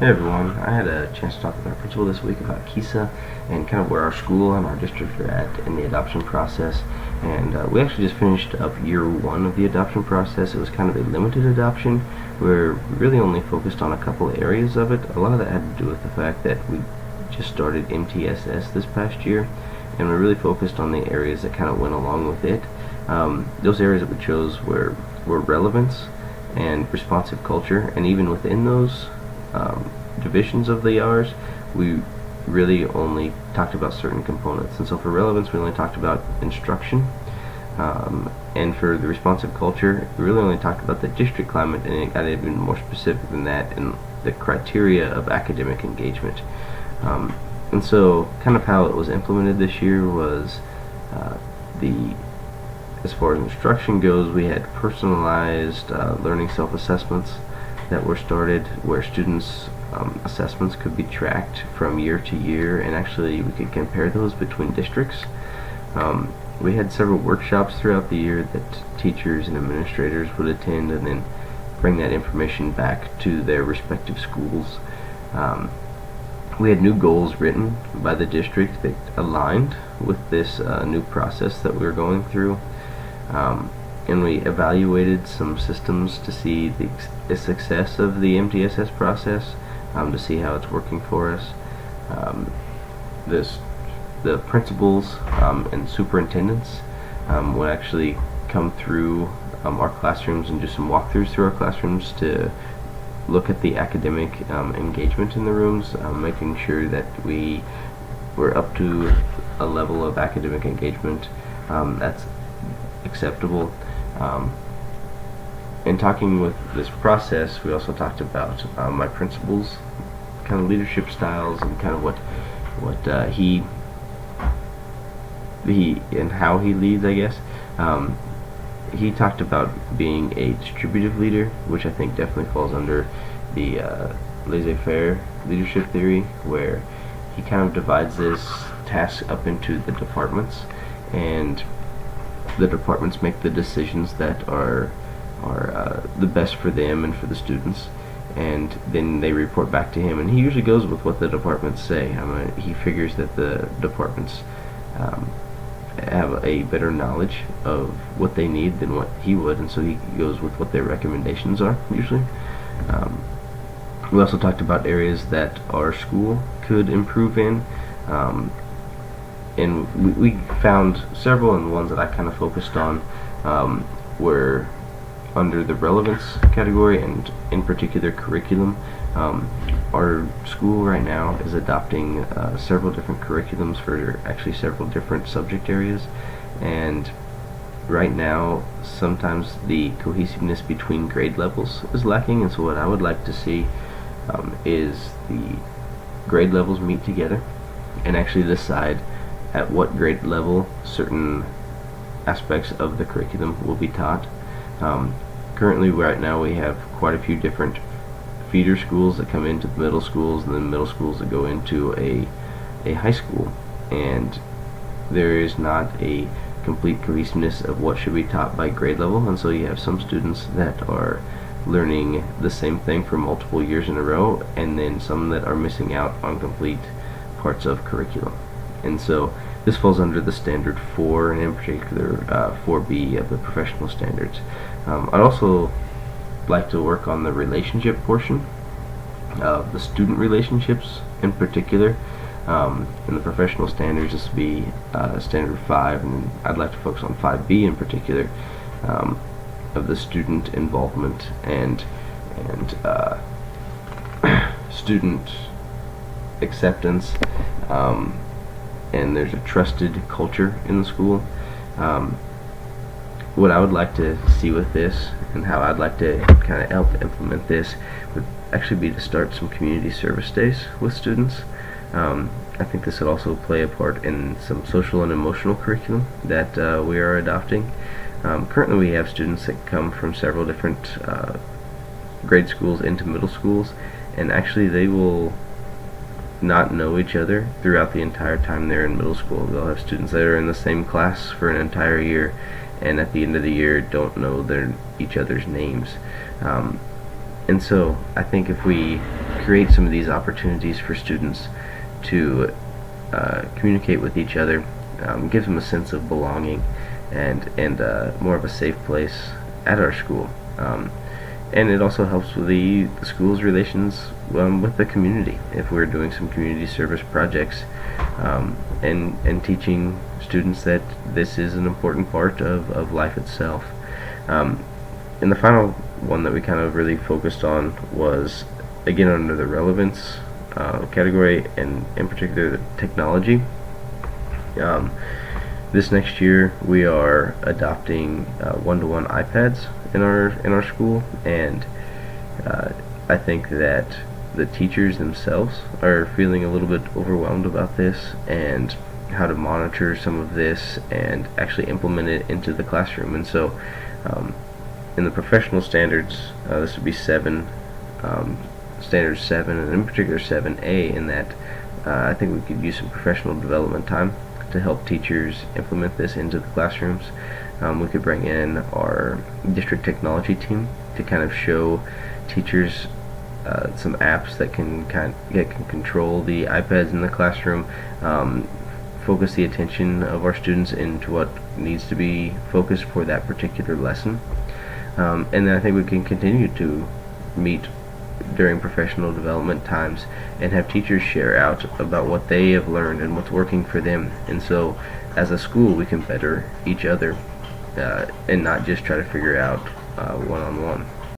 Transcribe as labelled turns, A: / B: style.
A: Hey everyone, I had a chance to talk with our principal this week about KESA and kind of where our school and our district are at in the adoption process. And we actually just finished up year one of the adoption process. It was kind of a limited adoption where we really only focused on a couple of areas of it. A lot of that had to do with the fact that we just started MTSS this past year, and we really focused on the areas that kind of went along with it. Those areas that we chose were relevance and responsive culture, and even within those divisions of the R's, we really only talked about certain components. And so for relevance, we only talked about instruction, and for the responsive culture, we really only talked about the district climate, and it got even more specific than that in the criteria of academic engagement. And so kind of how it was implemented this year was the as far as instruction goes, we had personalized learning self-assessments that were started where students' assessments could be tracked from year to year, and actually we could compare those between districts. We had several workshops throughout the year that teachers and administrators would attend and then bring that information back to their respective schools. We had new goals written by the district that aligned with this new process that we were going through. And we evaluated some systems to see the success of the MTSS process, to see how it's working for us. The principals and superintendents would actually come through our classrooms and do some walkthroughs through our classrooms to look at the academic engagement in the rooms, making sure that we were up to a level of academic engagement that's acceptable. In talking with this process, we also talked about my principal's kind of leadership styles and kind of what he and how he leads, I guess. He talked about being a distributive leader, which I think definitely falls under the laissez-faire leadership theory, where he kind of divides this task up into the departments, and the departments make the decisions that are the best for them and for the students, and then they report back to him, and he usually goes with what the departments say. He figures that the departments have a better knowledge of what they need than what he would, and so he goes with what their recommendations are usually. We also talked about areas that our school could improve in, and we found several, and the ones that I kind of focused on were under the relevance category, and in particular curriculum. Our school right now is adopting several different curriculums for actually several different subject areas, and right now sometimes the cohesiveness between grade levels is lacking, and so what I would like to see is the grade levels meet together and actually decide at what grade level certain aspects of the curriculum will be taught. Currently, right now, we have quite a few different feeder schools that come into the middle schools, and then middle schools that go into a high school, and there is not a complete cohesiveness of what should be taught by grade level, and so you have some students that are learning the same thing for multiple years in a row, and then some that are missing out on complete parts of curriculum. And so this falls under the standard 4, and in particular 4B of the professional standards. I'd also like to work on the relationship portion, the student relationships in particular. In the professional standards, this would be standard 5, and I'd like to focus on 5B in particular, of the student involvement and student acceptance, and there's a trusted culture in the school. What I would like to see with this, and how I'd like to kind of help implement this, would actually be to start some community service days with students. I think this would also play a part in some social and emotional curriculum that we are adopting. Currently we have students that come from several different grade schools into middle schools, and actually they will not know each other throughout the entire time they're in middle school. They'll have students that are in the same class for an entire year, and at the end of the year don't know each other's names. And so I think if we create some of these opportunities for students to communicate with each other, gives them a sense of belonging and more of a safe place at our school. And it also helps with the school's relations with the community if we're doing some community service projects, and teaching students that this is an important part of life itself. And the final one that we kind of really focused on was, again, under the relevance category, and in particular the technology. This next year we are adopting one-to-one iPads in our school, and I think that the teachers themselves are feeling a little bit overwhelmed about this and how to monitor some of this and actually implement it into the classroom. And so in the professional standards, this would be standard 7, and in particular 7A, in that I think we could use some professional development time to help teachers implement this into the classrooms. We could bring in our district technology team to kind of show teachers some apps that can control the iPads in the classroom, focus the attention of our students into what needs to be focused for that particular lesson. And then I think we can continue to meet during professional development times and have teachers share out about what they have learned and what's working for them. And so as a school we can better each other, and not just try to figure out one-on-one.